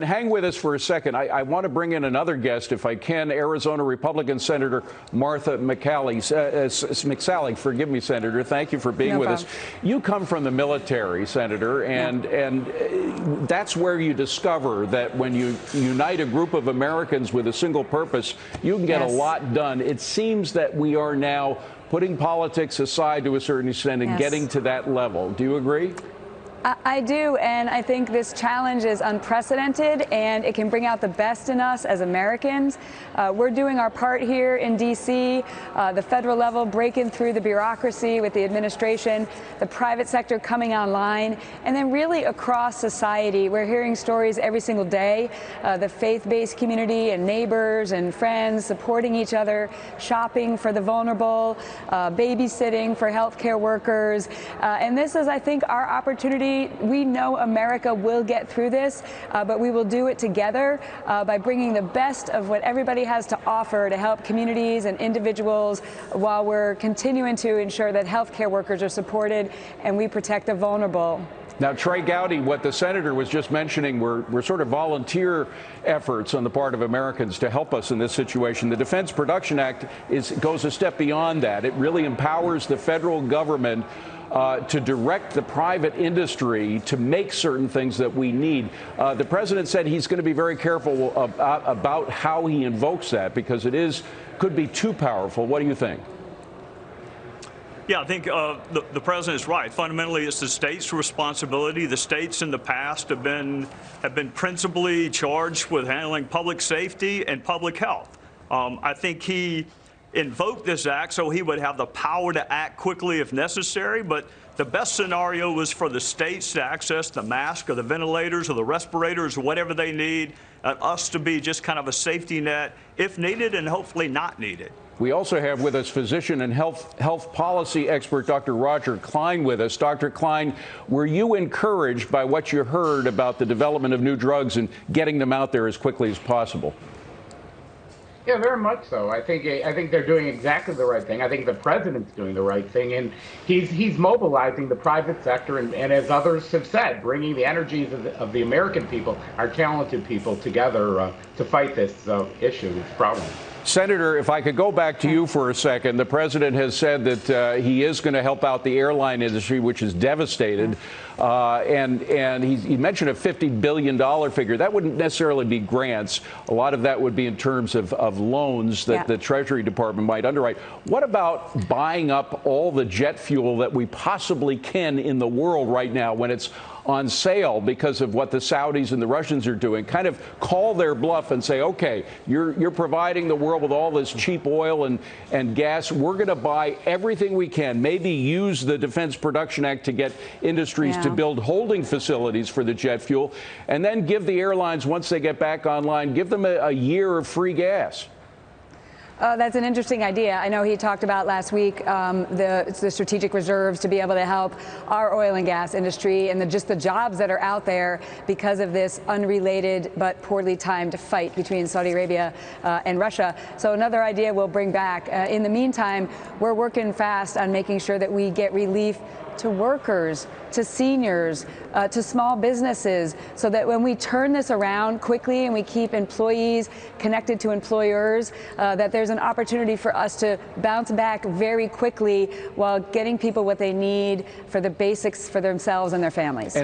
Hang with us for a second. I want to bring in another guest, if I can, Arizona Republican Senator Martha McSally. Forgive me, Senator. Thank you for being with us. You come from the military, Senator, and that's where you discover that when you unite a group of Americans with a single purpose, you can get a lot done. It seems that we are now putting politics aside to a certain extent and getting to that level. Do you agree? I do, and I think this challenge is unprecedented, and it can bring out the best in us as Americans. We're doing our part here in D.C., the federal level, breaking through the bureaucracy with the administration, the private sector coming online, and then really across society. We're hearing stories every single day, the faith-based community and neighbors and friends supporting each other, shopping for the vulnerable, babysitting for healthcare workers, and this is, I think, our opportunity. We know America will get through this, but we will do it together by bringing the best of what everybody has to offer to help communities and individuals while we're continuing to ensure that healthcare workers are supported and we protect the vulnerable. Now, Trey Gowdy, what the senator was just mentioning were sort of volunteer efforts on the part of Americans to help us in this situation. The Defense Production Act goes a step beyond that. It really empowers the federal government to direct the private industry to make certain things that we need. The president said he's going to be very careful about how he invokes that because it could be too powerful. What do you think? Yeah, I think the president is right. Fundamentally, it's the state's responsibility. The states in the past have been principally charged with handling public safety and public health. I think he invoked this act so he would have the power to act quickly if necessary, but the best scenario was for the states to access the mask or the ventilators or the respirators or whatever they need, and us to be just kind of a safety net if needed and hopefully not needed. We also have with us physician and health policy expert Dr. Roger Cline with us. Dr. Cline, were you encouraged by what you heard about the development of new drugs and getting them out there as quickly as possible? Yeah, very much so. I think they're doing exactly the right thing. I think the president's doing the right thing, and he's mobilizing the private sector, and as others have said, bringing the energies of the American people, our talented people, together to fight this issue, this problem. Senator, if I could go back to you for a second, the president has said that he is going to help out the airline industry, which is devastated. And he mentioned a $50 billion figure. That wouldn't necessarily be grants. A lot of that would be in terms of loans that the Treasury Department might underwrite. What about buying up all the jet fuel that we possibly can in the world right now when it's on sale because of what the Saudis and the Russians are doing? Kind of call their bluff and say, okay, you're providing the world with all this cheap oil and gas. We're going to buy everything we can, maybe use the Defense Production Act to get industries to build holding facilities for the jet fuel, and then give the airlines, once they get back online, give them a year of free gas. That's an interesting idea. I know he talked about last week the strategic reserves to be able to help our oil and gas industry and just the jobs that are out there because of this unrelated but poorly timed fight between Saudi Arabia and Russia. So another idea we'll bring back. In the meantime, we're working fast on making sure that we get relief to workers, to seniors, to small businesses, so that when we turn this around quickly and we keep employees connected to employers, that there's an opportunity for us to bounce back very quickly while getting people what they need for the basics for themselves and their families.